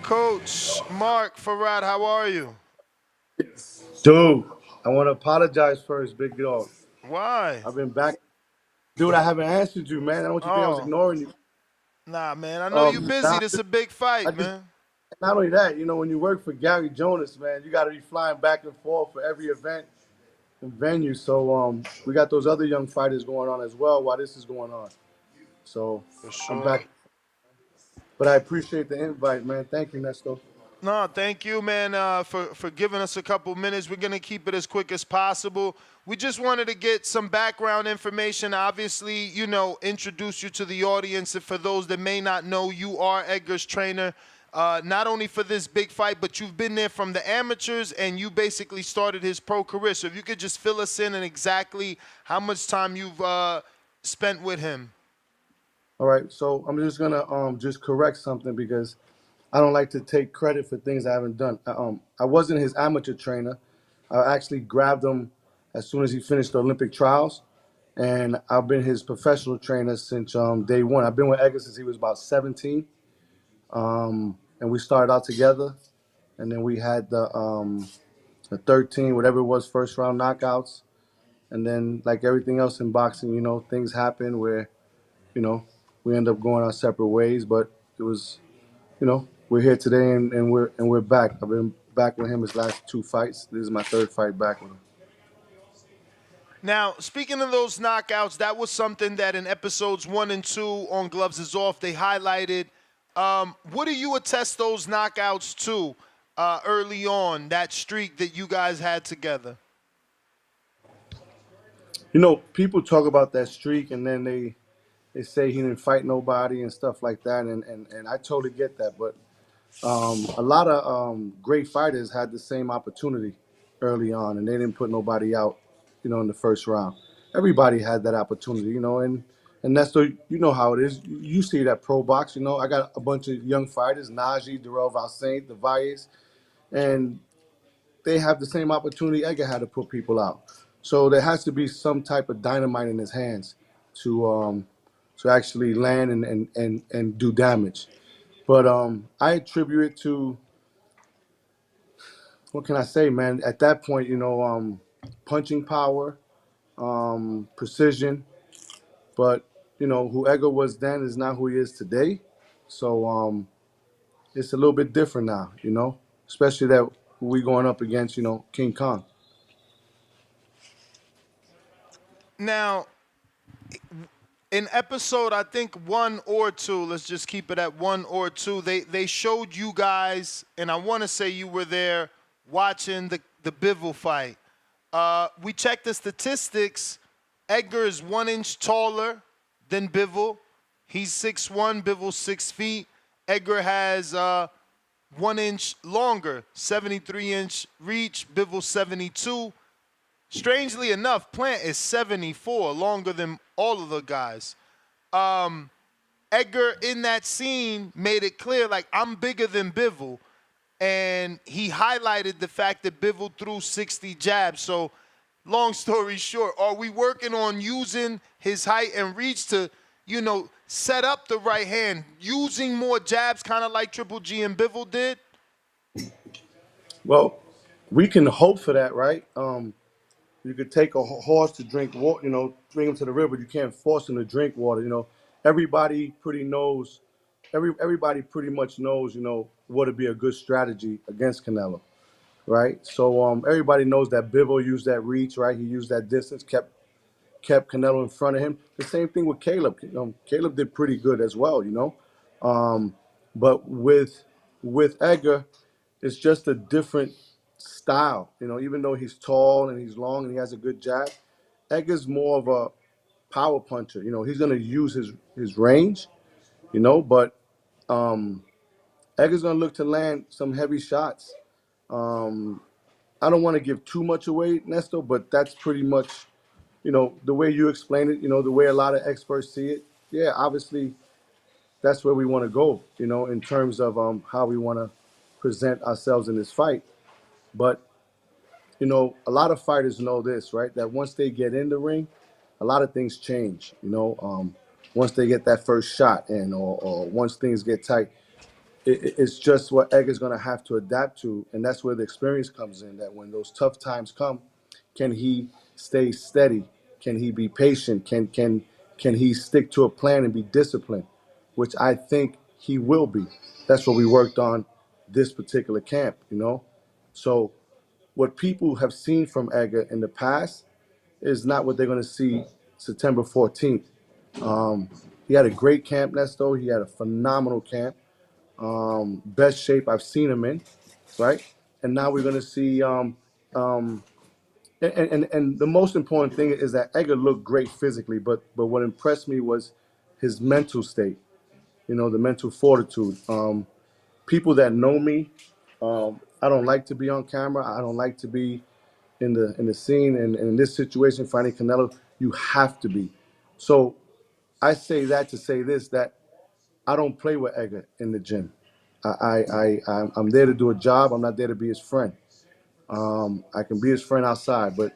Coach Marc Farrait, how are you? Dude, I want to apologize first, big dog. Why? I've been back. Dude, I haven't answered you, man. I don't want you to think I was Oh, ignoring you. nah, man. I know you busy. Nah, This is a big fight, I just, man. not only that, when you work for Gary Jonas, man, you got to be flying back and forth for every event and venue. So, we got those other young fighters going on as well while this is going on. So, For I'm sure. back. But I appreciate the invite, man. Thank you, Nesto. No, thank you, man, for giving us a couple minutes. We're gonna keep it as quick as possible. We just wanted to get some background information. Obviously, introduce you to the audience. And for those that may not know, you are Edgar's trainer. Not only for this big fight, but you've been there from the amateurs, and you basically started his pro career. So if you could just fill us in on exactly how much time you've spent with him. All right. So, I'm just going to just correct something because I don't like to take credit for things I haven't done. I wasn't his amateur trainer. I actually grabbed him as soon as he finished the Olympic trials, and I've been his professional trainer since day one. I've been with Edgar since he was about 17, and we started out together. And then we had the 13, whatever it was, first round knockouts. And then, like everything else in boxing, things happen where you know we end up going our separate ways. But it was we're here today and we're back. I've been back with him his last two fights. This is my third fight back with him. Now, speaking of those knockouts, that was something that in episodes 1 and 2 on Gloves is Off, they highlighted. What do you attest those knockouts to early on, that streak that you guys had together? People talk about that streak and then they say he didn't fight nobody and stuff like that, and I totally get that. But a lot of great fighters had the same opportunity early on, and they didn't put nobody out, in the first round. Everybody had that opportunity, and that's how it is. You see that pro box, I got a bunch of young fighters, Najee, Darrell Valsaint, the Valles, and they have the same opportunity Edgar had to put people out. So there has to be some type of dynamite in his hands to actually land and do damage. But I attribute it to, what can I say, man? At that point, punching power, precision. But who Edgar was then is not who he is today. So it's a little bit different now. Especially that we going up against King Kong. Now, in episode, I think 1 or 2, let's just keep it at 1 or 2, they showed you guys, and I want to say you were there watching the Bivol fight. We checked the statistics. Edgar is 1 inch taller than Bivol. He's 6'1", Bivol's 6 feet. Edgar has 1 inch longer, 73-inch reach, Bivol 72. Strangely enough, Plant is 74, longer than all of the guys. Edgar, in that scene, made it clear, like, I'm bigger than Bivol. And he highlighted the fact that Bivol threw 60 jabs. So, long story short, are we working on using his height and reach to, set up the right hand, using more jabs, kind of like Triple G and Bivol did? Well, we can hope for that, right? You could take a horse to drink water, bring him to the river. You can't force him to drink water. Everybody pretty knows, everybody pretty much knows, what would be a good strategy against Canelo, right? So everybody knows that Bivol used that reach, right? He used that distance, kept Canelo in front of him. The same thing with Caleb. Caleb did pretty good as well, but with Edgar, it's just a different style. Even though he's tall and he's long and he has a good jab, Edgar's more of a power puncher. He's gonna use his range, but Edgar's gonna look to land some heavy shots. Um, I don't want to give too much away, Nesto, but that's pretty much, the way you explain it, the way a lot of experts see it. Yeah, obviously that's where we want to go, in terms of how we want to present ourselves in this fight. But a lot of fighters know this, right? That once they get in the ring, a lot of things change. Once they get that first shot in, or once things get tight, it's just what Edgar's going to have to adapt to, and that's where the experience comes in. That when those tough times come, can he stay steady? Can he be patient? Can he stick to a plan and be disciplined? Which I think he will be. That's what we worked on this particular camp. So what people have seen from Edgar in the past is not what they're going to see September 14th. He had a great camp, Nesto. He had a phenomenal camp. Best shape I've seen him in, right? And now we're going to see. And the most important thing is that Edgar looked great physically, but what impressed me was his mental state. The mental fortitude. People that know me, I don't like to be on camera. I don't like to be in the scene. And in this situation, fighting Canelo, you have to be. So I say that to say this: that I don't play with Edgar in the gym. I'm there to do a job. I'm not there to be his friend. I can be his friend outside, but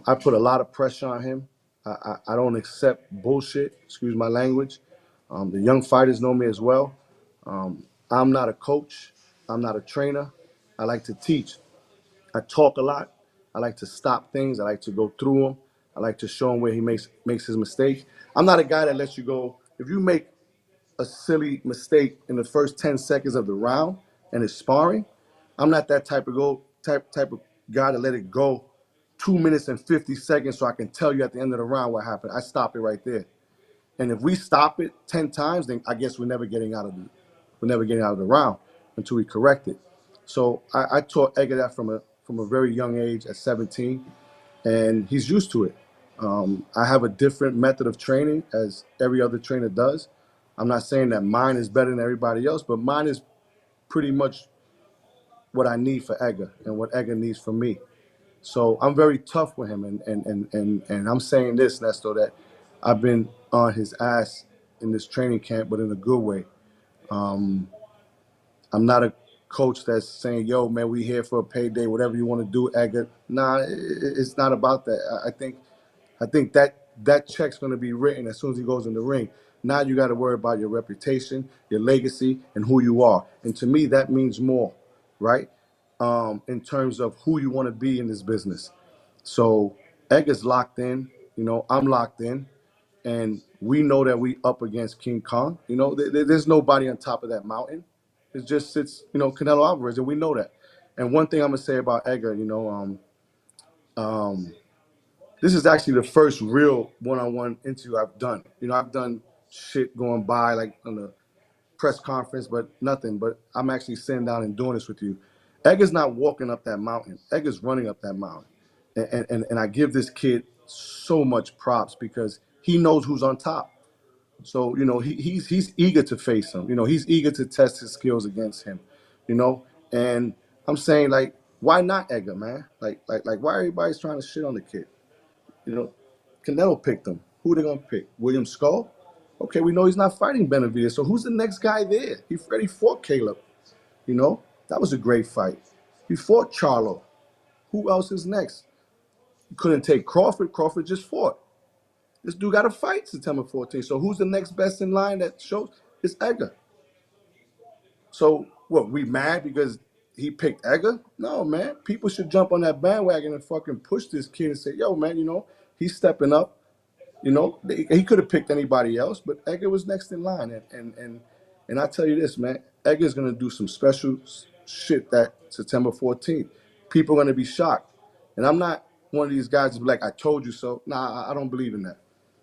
I put a lot of pressure on him. I don't accept bullshit. Excuse my language. The young fighters know me as well. I'm not a coach. I'm not a trainer. I like to teach. I talk a lot. I like to stop things. I like to go through them. I like to show him where he makes his mistakes. I'm not a guy that lets you go. If you make a silly mistake in the first 10 seconds of the round and it's sparring, I'm not that type of guy to let it go 2 minutes and 50 seconds so I can tell you at the end of the round what happened. I stop it right there. And if we stop it 10 times, then I guess we're never getting out of the round until we correct it. So I taught Edgar that from a very young age at 17, and he's used to it. I have a different method of training as every other trainer does. I'm not saying that mine is better than everybody else, but mine is pretty much what I need for Edgar and what Edgar needs from me. So I'm very tough with him, and I'm saying this, Nesto, that I've been on his ass in this training camp, but in a good way. I'm not a coach that's saying, "Yo, man, we here for a payday. Whatever you want to do, Edgar." Nah, it's not about that. I think that check's going to be written as soon as he goes in the ring. Now you got to worry about your reputation, your legacy, and who you are. And to me, that means more, right? In terms of who you want to be in this business. So Edgar's locked in. I'm locked in, and we know that we up against King Kong. There's nobody on top of that mountain. It just sits, Canelo Alvarez, and we know that. And one thing I'm gonna say about Edgar, this is actually the first real one-on-one interview I've done. I've done shit going by like on the press conference, but nothing. But I'm actually sitting down and doing this with you. Edgar's not walking up that mountain. Edgar's running up that mountain. And I give this kid so much props because he knows who's on top. So, he's eager to face him. He's eager to test his skills against him. And I'm saying, like, why not Edgar, man? Like why everybody's trying to shit on the kid? You know, Canelo picked him. Who are they gonna pick? William Skull? Okay, we know he's not fighting Benavidez. So who's the next guy there? He already fought Caleb. That was a great fight. He fought Charlo. Who else is next? You couldn't take Crawford. Crawford just fought. This dude got to fight September 14th. So who's the next best in line that shows? It's Edgar. So what? We mad because he picked Edgar? No, man. People should jump on that bandwagon and fucking push this kid and say, "Yo, man, he's stepping up." He could have picked anybody else, but Edgar was next in line. And I tell you this, man, Edgar's gonna do some special shit that September 14th. People are gonna be shocked. And I'm not one of these guys to be like, "I told you so." Nah, I don't believe in that.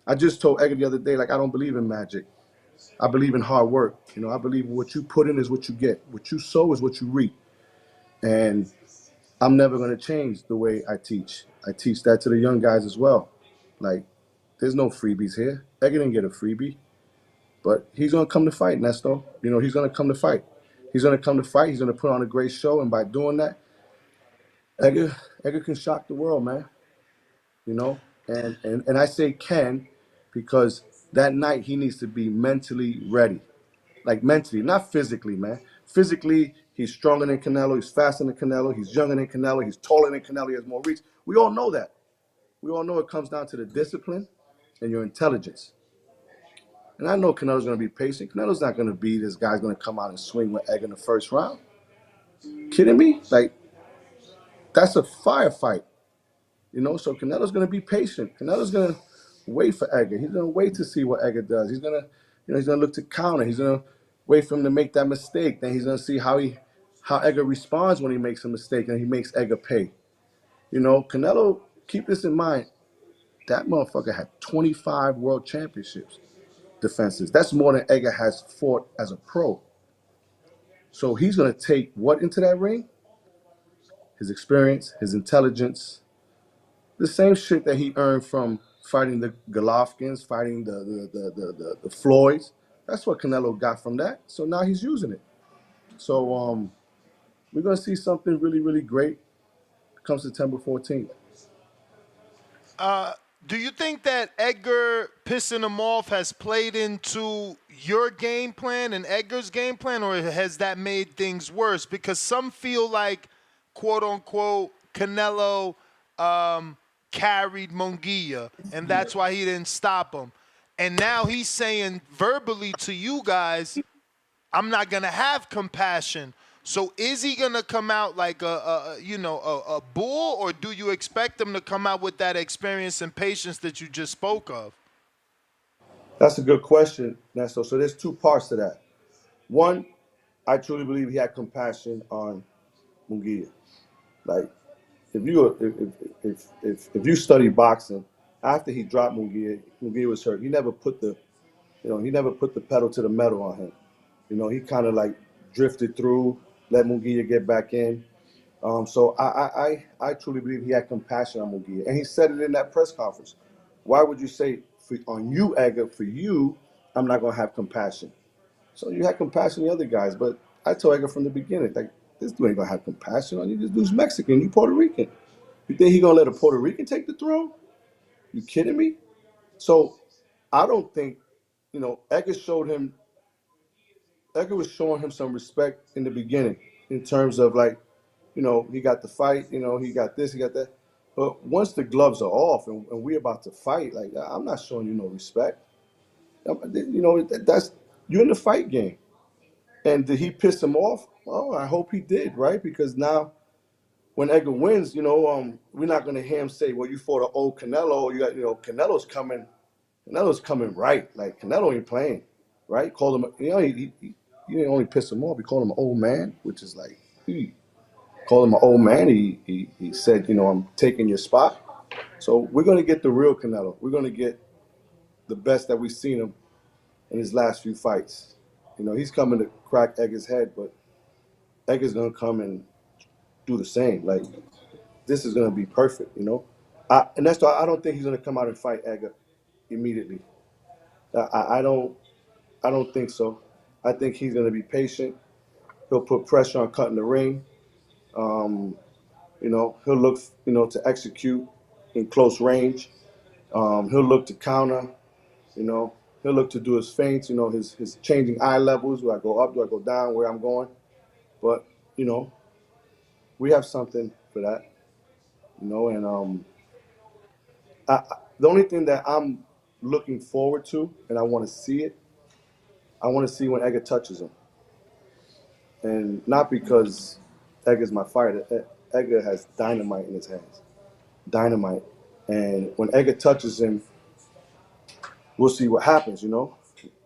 I just told Edgar the other day, like, I don't believe in magic. I believe in hard work. I believe what you put in is what you get. What you sow is what you reap. And I'm never gonna change the way I teach. I teach that to the young guys as well. Like, there's no freebies here. Edgar didn't get a freebie, but he's gonna come to fight, Nesto. He's gonna come to fight. He's gonna come to fight. He's gonna put on a great show, and by doing that, Edgar can shock the world, man. And I say can because that night he needs to be mentally ready, like mentally, not physically, man. Physically, he's stronger than Canelo. He's faster than Canelo. He's younger than Canelo. He's taller than Canelo. He has more reach. We all know that. We all know it comes down to the discipline and your intelligence. And I know Canelo's going to be patient. Canelo's not going to be this guy's going to come out and swing with Edgar in the first round. Kidding me? Like, that's a firefight. So Canelo's going to be patient. Canelo's going to wait for Edgar. He's going to wait to see what Edgar does. He's going to, he's going to look to counter. He's going to wait for him to make that mistake. Then he's going to see how Edgar responds when he makes a mistake and he makes Edgar pay. Canelo, keep this in mind. That motherfucker had 25 world championships defenses. That's more than Edgar has fought as a pro. So he's going to take what into that ring? His experience, his intelligence, the same shit that he earned from fighting the Golovkins, fighting the Floyds. That's what Canelo got from that. So now he's using it. So we're going to see something really, really great come September 14th. Do you think that Edgar pissing him off has played into your game plan and Edgar's game plan, or has that made things worse? Because some feel like, quote unquote, Canelo carried Munguia, and that's why he didn't stop him. And now he's saying verbally to you guys, I'm not gonna have compassion. So is he gonna come out like a bull, or do you expect him to come out with that experience and patience that you just spoke of? That's a good question, Nesto. So there's two parts to that. One, I truly believe he had compassion on Munguia. Like, if you study boxing, after he dropped Munguia was hurt. He never put the pedal to the metal on him. He kind of like drifted through, let Munguia get back in. So I truly believe he had compassion on Munguia, and he said it in that press conference. Why would you say on you, Edgar, for you, I'm not gonna have compassion? So you had compassion on the other guys, but I told Edgar from the beginning, like, this dude ain't gonna have compassion on you. This dude's Mexican, you Puerto Rican. You think he gonna let a Puerto Rican take the throne? You kidding me? So I don't think, Edgar was showing him some respect in the beginning in terms of, like, he got the fight, he got this, he got that. But once the gloves are off and we're about to fight, like, I'm not showing you no respect. That's you're in the fight game. And did he piss him off? Well, I hope he did, right? Because now when Edgar wins, we're not going to hear him say, well, you fought an old Canelo. You got, Canelo's coming right. Like, Canelo ain't playing, right? Called him, he didn't only piss him off. He called him an old man, which is like, he called him an old man. He said, I'm taking your spot. So we're going to get the real Canelo. We're going to get the best that we've seen him in his last few fights. He's coming to crack Edgar's head, but Edgar's going to come and do the same. Like, this is going to be perfect, and that's why I don't think he's going to come out and fight Edgar immediately. I don't think so. I think he's going to be patient. He'll put pressure on cutting the ring. He'll look, to execute in close range. He'll look to counter. He'll look to do his feints. His changing eye levels. Do I go up? Do I go down? Where I'm going? But we have something for that. And the only thing that I'm looking forward to, and I want to see it, I want to see when Edgar touches him. And not because Edgar's my fighter. Edgar has dynamite in his hands. Dynamite. And when Edgar touches him, we'll see what happens,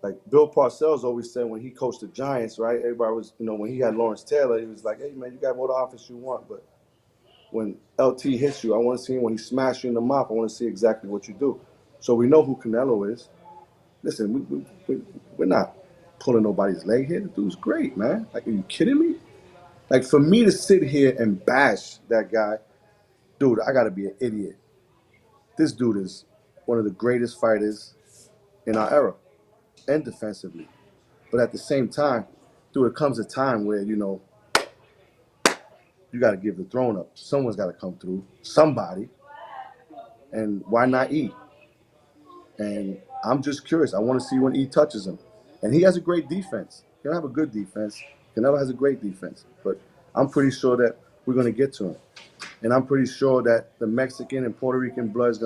Like Bill Parcells always said when he coached the Giants, right? Everybody was, when he had Lawrence Taylor, he was like, hey, man, you got all the offense you want, but when LT hits you, I want to see him when he smashes you in the mouth. I want to see exactly what you do. So we know who Canelo is. Listen, we're not pulling nobody's leg here. The dude's great, man. Like, are you kidding me? Like, for me to sit here and bash that guy, dude, I got to be an idiot. This dude is one of the greatest fighters in our era, and defensively. But at the same time, dude, it comes a time where, you got to give the throne up. Someone's got to come through. Somebody. And why not E? And I'm just curious. I want to see when E touches him. And he has a great defense. He don't have a good defense. Canelo has a great defense. But I'm pretty sure that we're going to get to him. And I'm pretty sure that the Mexican and Puerto Rican blood is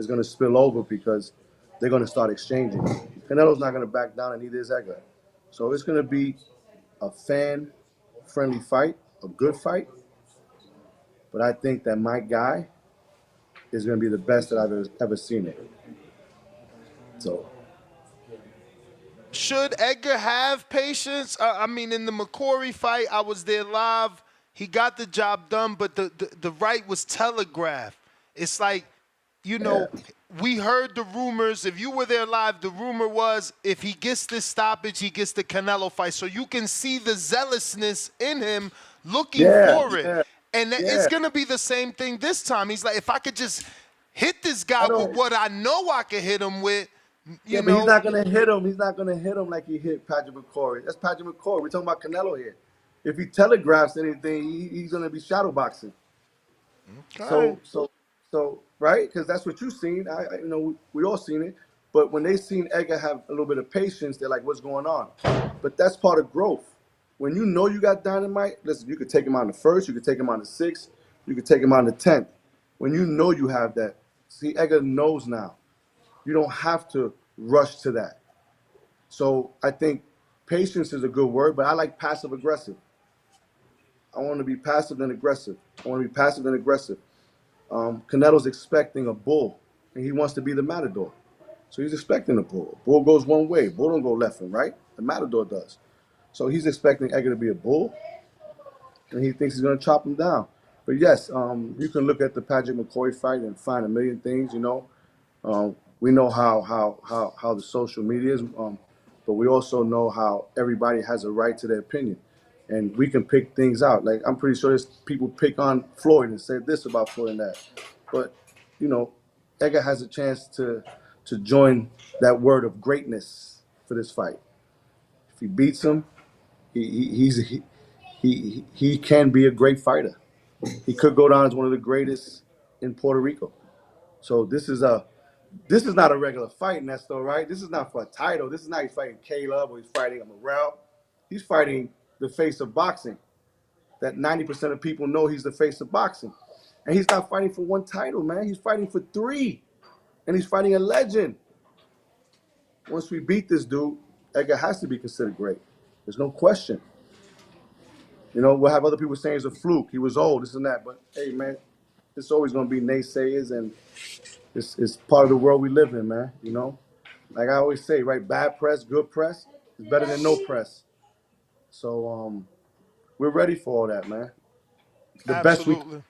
going to spill over because they're going to start exchanging. Canelo's not going to back down, and neither is Edgar. So it's going to be a fan-friendly fight, a good fight. But I think that my guy is going to be the best that I've ever seen it. So Should Edgar have patience? I mean, in the McCory fight, I was there live. He got the job done, but the right was telegraphed. It's like, yeah, we heard the rumors. If you were there live, the rumor was if he gets this stoppage, he gets the Canelo fight. So you can see the zealousness in him looking yeah, for it. yeah, And it's yeah. going to be the same thing this time. He's like, if I could just hit this guy I with don't. what I know I can hit him with, Yeah, you but he's know. not gonna hit him. He's not gonna hit him like he hit Patrick McCory. That's Patrick McCory. We're talking about Canelo here. If he telegraphs anything, he's gonna be shadow boxing. Okay. So, right? Because that's what you've seen. We all seen it. But when they seen Edgar have a little bit of patience, they're like, "What's going on?" But that's part of growth. When you know you got dynamite, listen, you could take him on the first, you could take him on the sixth, you could take him on the 10th. When you know you have that, see, Edgar knows now. You don't have to rush to that. So I think patience is a good word, but I like passive aggressive. I want to be passive than aggressive. I want to be passive than aggressive. Canelo's expecting a bull, and he wants to be the matador. So he's expecting a bull. Bull goes one way. Bull don't go left and right. The matador does. So he's expecting Edgar to be a bull, and he thinks he's going to chop him down. But yes, you can look at the Patrick McCoy fight and find a million things. We know how the social media is, but we also know how everybody has a right to their opinion, and we can pick things out. Like I'm pretty sure there's people pick on Floyd and say this about Floyd and that, but you know, Edgar has a chance to join that word of greatness for this fight. If he beats him, he can be a great fighter. He could go down as one of the greatest in Puerto Rico. So this is not a regular fight, Nesto, right? This is not for a title. This is not he's fighting Caleb or he's fighting Morrell. He's fighting the face of boxing. That 90% of people know he's the face of boxing. And he's not fighting for one title, man. He's fighting for 3. And he's fighting a legend. Once we beat this dude, Edgar has to be considered great. There's no question. We'll have other people saying it's a fluke. He was old, this and that. But hey, man, it's always going to be naysayers, and it's part of the world we live in, man. Like I always say, right? Bad press, good press is better than no press. So we're ready for all that, man. The best we. Absolutely.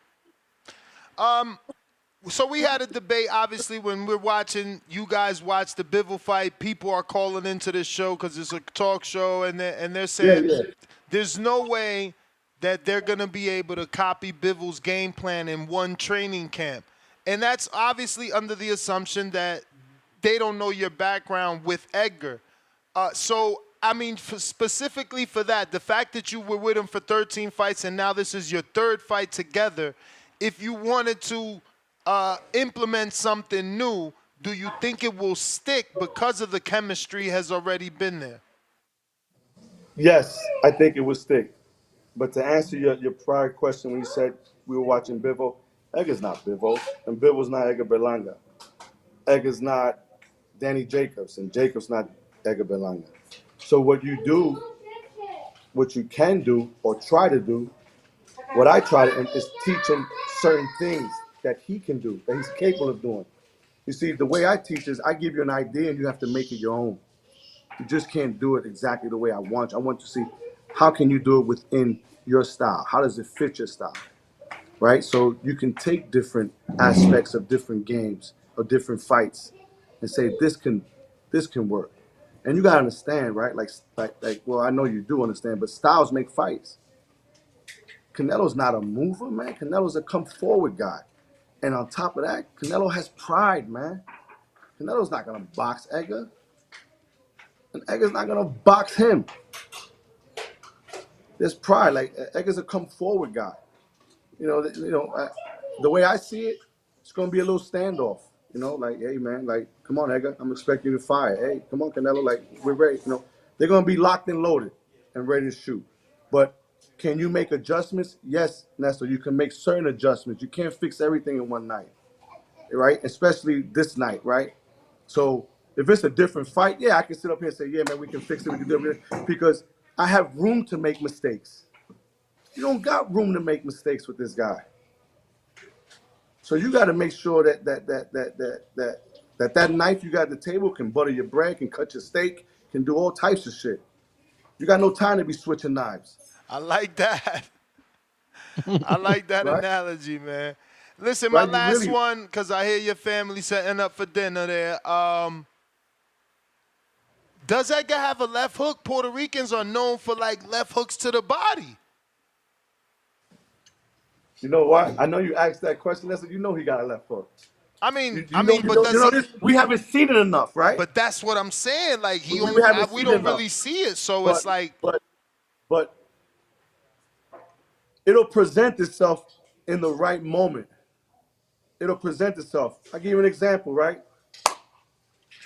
Um, so we had a debate, obviously, when we're watching, you guys watch the Bivol fight. People are calling into this show because it's a talk show, and they're Yeah, saying yeah. there's no way that they're going to be able to copy Bivol's game plan in one training camp. And that's obviously under the assumption that they don't know your background with Edgar. So, I mean, specifically for that, the fact that you were with him for 13 fights and now this is your 3rd fight together, if you wanted to implement something new, do you think it will stick because of the chemistry has already been there? Yes, I think it would stick. But to answer your prior question when you said we were watching Bivol, Edgar's not Bivol, and Bivol's not Edgar Berlanga. Edgar's not Danny Jacobs, and Jacobs not Edgar Berlanga. So what you can do or try to do, what I try to is teach him certain things that he can do, that he's capable of doing. You see, the way I teach is I give you an idea and you have to make it your own. You just can't do it exactly the way I want you. I want you to see how can you do it within your style? How does it fit your style? Right? So you can take different aspects of different games or different fights and say this can work. And you gotta understand, right? Well, I know you do understand, but styles make fights. Canelo's not a mover, man. Canelo's a come forward guy. And on top of that, Canelo has pride, man. Canelo's not gonna box Edgar. And Edgar's not gonna box him. There's pride. Like Edgar's a come forward guy. The way I see it, it's gonna be a little standoff. Like, hey man, like, come on, Edgar, I'm expecting you to fire. Hey, come on, Canelo, like, we're ready. They're gonna be locked and loaded and ready to shoot. But can you make adjustments? Yes, Nestor, you can make certain adjustments. You can't fix everything in one night, right? Especially this night, right? So If it's a different fight, yeah, I can sit up here and say, yeah, man, we can fix it, we can do it, because I have room to make mistakes. You don't got room to make mistakes with this guy. So you got to make sure that knife you got at the table can butter your bread, can cut your steak, can do all types of shit. You got no time to be switching knives, I like that. I like that right? analogy, man. Listen, my Right? You last really, one, because I hear your family setting up for dinner there. Does Edgar have a left hook? Puerto Ricans are known for like left hooks to the body. you know what? I know you asked that question. That's you know he got a left hook. I mean, I mean, You but know, does he? this. We haven't seen it enough, right? But that's what I'm saying. Like he We only, haven't we seen it don't enough. really see it. So it's But like, but but it'll present itself in the right moment. It'll present itself. I'll give you an example, right?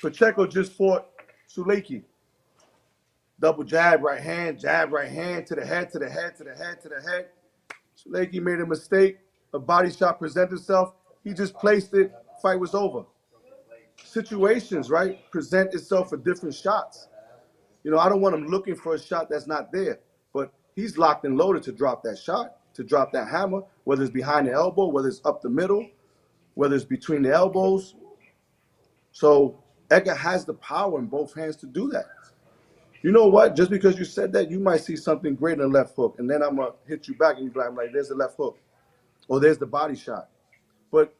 Pacheco just fought Suleki. Double jab, right hand, to the head, to the head, to the head, to the head. Suleki made a mistake. A body shot presented itself. He just placed it. Fight was over. Situations, right, present itself for different shots. You know, I don't want him looking for a shot that's not there. But he's locked and loaded to drop that shot, to drop that hammer, whether it's behind the elbow, whether it's up the middle, whether it's between the elbows. So Edgar has the power in both hands to do that. You know what? Just because you said that, you might see something great in the left hook. And then I'm going to hit you back and you're like, there's the left hook. Or there's the body shot. But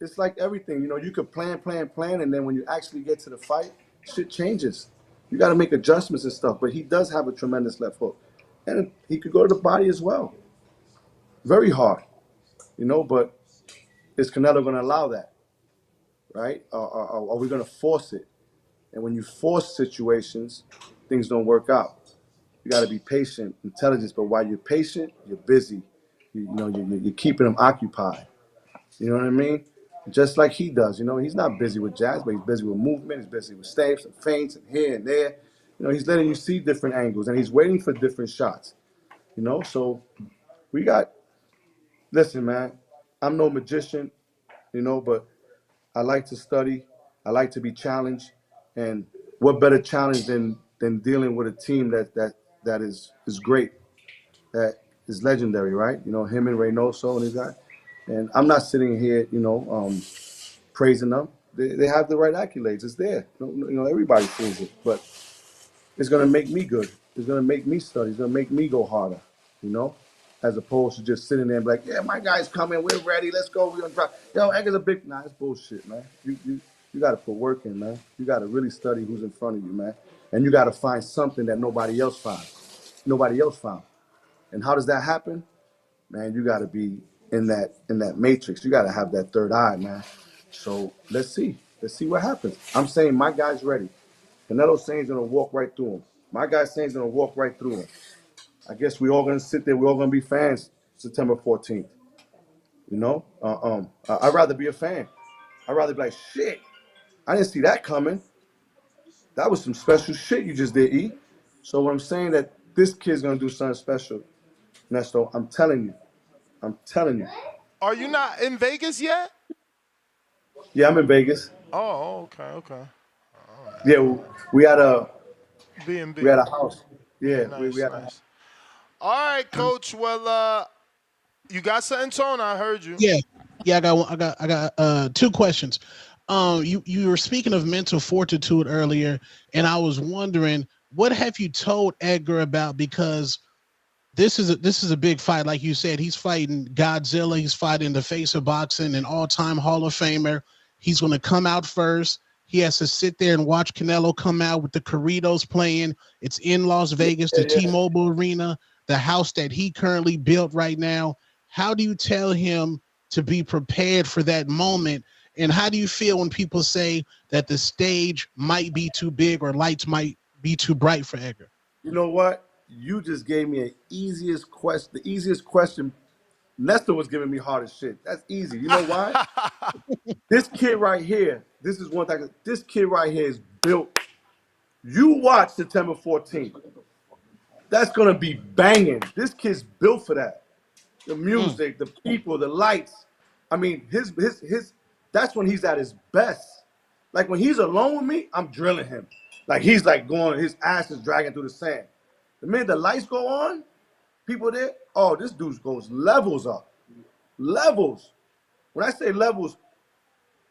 it's like everything. You know, you could plan. And then when you actually get to the fight, shit changes. You got to make adjustments and stuff. But he does have a tremendous left hook. And he could go to the body as well. Very hard. You know, but is Canelo going to allow that? Right? Are we going to force it? And when you force situations, things don't work out. You got to be patient, intelligent. But while you're patient, you're busy. You're keeping them occupied. You know what I mean? Just like he does. You know, he's not busy with jazz, but he's busy with movement. He's busy with steps and feints and here and there. You know, he's letting you see different angles, and he's waiting for different shots. You know, so we got. Listen, man, I'm no magician, you know, but I like to study. I like to be challenged, and what better challenge than dealing with a team that is great, that is legendary, right? You know, him and Reynoso and his guy. And I'm not sitting here, you know, praising them. They have the right accolades. It's there. You know, everybody feels it, but it's gonna make me good. It's gonna make me study. It's gonna make me go harder, you know, as opposed to just sitting there and be like, yeah, my guy's coming. We're ready. Let's go. We're gonna drop. Yo, Edgar's a big. Nah, it's bullshit, man. You got to put work in, man. You got to really study who's in front of you, man, and you got to find something that nobody else found. Nobody else found. And how does that happen? Man, you got to be in that matrix. You got to have that third eye, man. So let's see. Let's see what happens. I'm saying my guy's ready. Canelo's saying he's going to walk right through him. My guy's saying he's going to walk right through him. I guess we all going to sit there. We're all going to be fans September 14th. You know? I'd rather be a fan. I'd rather be like, shit, I didn't see that coming. That was some special shit you just did, E. So what I'm saying that this kid's going to do something special, Nesto, I'm telling you. I'm telling you. are you not in Vegas yet? Yeah, I'm in Vegas. Oh, okay. Yeah, we had a B&B. we had a house. Yeah, we Nice, had a house. nice. All right, coach. Well, you got something, Tone? I heard you. Yeah, yeah. I got two questions. You were speaking of mental fortitude earlier, and I was wondering what have you told Edgar about, because this is a big fight, like you said. He's fighting Godzilla. He's fighting the face of boxing, an all-time Hall of Famer. He's going to come out first. He has to sit there and watch Canelo come out with the corridos playing. It's in Las Vegas, the T-Mobile Arena, the house that he currently built right now. How do you tell him to be prepared for that moment? And how do you feel when people say that the stage might be too big or lights might be too bright for Edgar? You know what? You just gave me the easiest question. Nestor was giving me hard as shit. That's easy. You know why? This kid right here, this is one thing. This kid right here is built. You watch September 14th. That's gonna be banging. This kid's built for that. The music, the people, the lights. I mean, his that's when he's at his best. Like when he's alone with me, I'm drilling him. Like he's like going, his ass is dragging through the sand. The minute the lights go on, people there, oh, this dude goes levels up. Levels. When I say levels,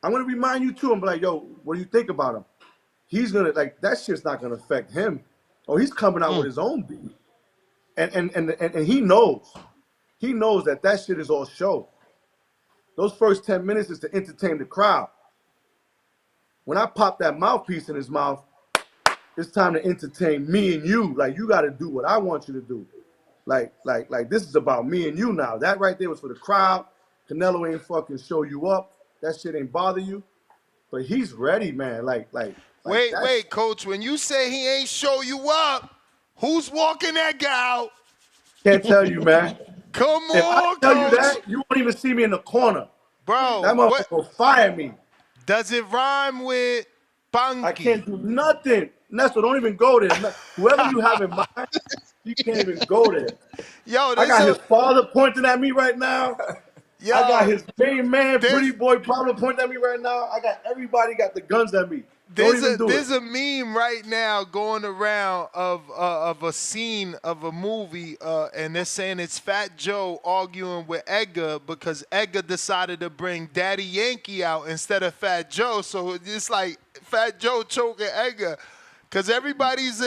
I'm gonna remind you too. I'm like, yo, what do you think about him? He's gonna like that shit's not gonna affect him. Oh, he's coming out with his own beat. And he knows. He knows that shit is all show. Those first 10 minutes is to entertain the crowd. When I pop that mouthpiece in his mouth, it's time to entertain me and you. Like, you got to do what I want you to do. Like, this is about me and you now. That right there was for the crowd. Canelo ain't fucking show you up. That shit ain't bother you. But he's ready, man. Wait, Coach. When you say he ain't show you up, who's walking that guy out? Can't tell you, man. Come If I on, tell Coach. you that, you won't even see me in the corner. Bro, That motherfucker will fire me. Does it rhyme with Panky? I can't do nothing. Nestor, don't even go there. Whoever you have in mind, you can't even go there. Yo, I got his father pointing at me right now. Yo, I got his main man, pretty boy Pablo pointing at me right now. I got everybody got the guns at me. There's a meme right now going around of a scene of a movie, and they're saying it's Fat Joe arguing with Edgar because Edgar decided to bring Daddy Yankee out instead of Fat Joe. So it's like Fat Joe choking Edgar. Because everybody's,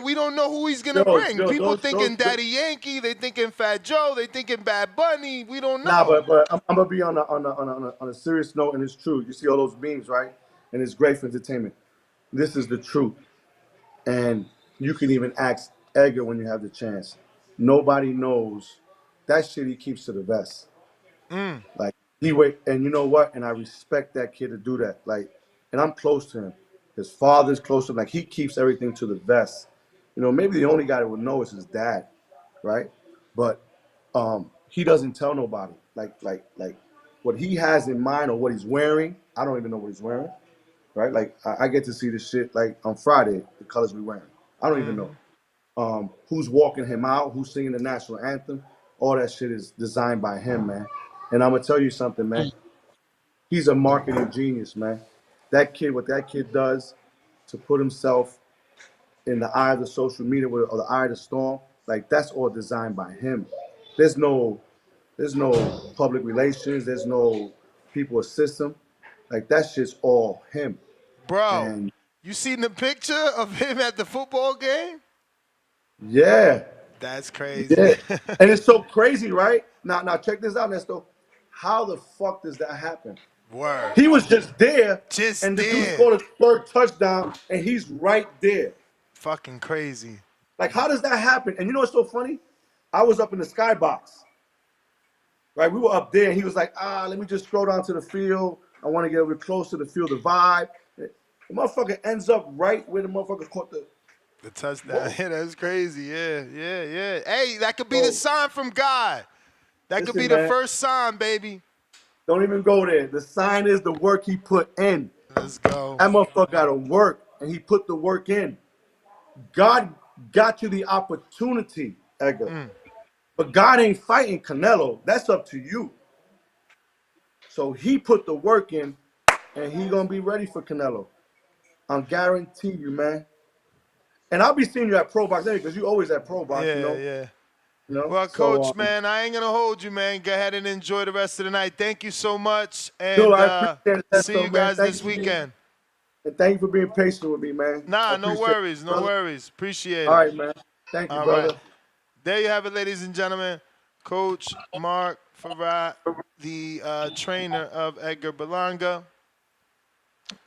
we don't know who he's going to bring. People thinking Daddy Yankee, they thinking Fat Joe, they thinking Bad Bunny. We don't know. Nah, but I'm going to be on a serious note, and it's true. You see all those memes, right? And it's great for entertainment. This is the truth. And you can even ask Edgar when you have the chance. Nobody knows that shit he keeps to the vest. Like, and you know what? And I respect that kid to do that. Like, and I'm close to him. His father's close to him. Like, he keeps everything to the vest. Maybe the only guy that would know is his dad, right? But he doesn't tell nobody. Like what he has in mind or what he's wearing, I don't even know what he's wearing, right? Like, I get to see this shit, like, on Friday, the colors we wearing. I don't even know. Who's walking him out, who's singing the national anthem. All that shit is designed by him, man. And I'm going to tell you something, man. He's a marketing genius, man. What that kid does to put himself in the eye of the social media or the eye of the storm, like, that's all designed by him. There's no public relations. There's no people assist him. Like, that shit's all him. Bro, and you seen the picture of him at the football game? Yeah. That's crazy. Yeah. And it's so crazy, right? Now check this out, Nesto. How the fuck does that happen? Word. He was just there, and the dude scored a third touchdown, and he's right there. Fucking crazy. Like, how does that happen? And you know what's so funny? I was up in the skybox, right? We were up there, and he was like, let me just scroll down to the field. I want to get a little closer to feel the vibe. The motherfucker ends up right where the motherfucker caught the touchdown. Yeah, that's crazy. Yeah. Hey, that could be the sign from God. That could be the first sign, baby. Don't even go there. The sign is the work he put in. Let's go. That motherfucker got to work, and he put the work in. God got you the opportunity, Edgar. But God ain't fighting Canelo. That's up to you. So he put the work in, and he going to be ready for Canelo. I'm guarantee you, man. And I'll be seeing you at Pro Box because you always at Pro Box, Yeah. Well, Coach, man, I ain't going to hold you, man. Go ahead and enjoy the rest of the night. Thank you so much. And I appreciate it, see you guys this weekend. And thank you for being patient with me, man. Nah, no worries. No worries. Appreciate it. All right, man. Thank you, brother. Right. There you have it, ladies and gentlemen. Coach Marc Farrait, the trainer of Edgar Berlanga.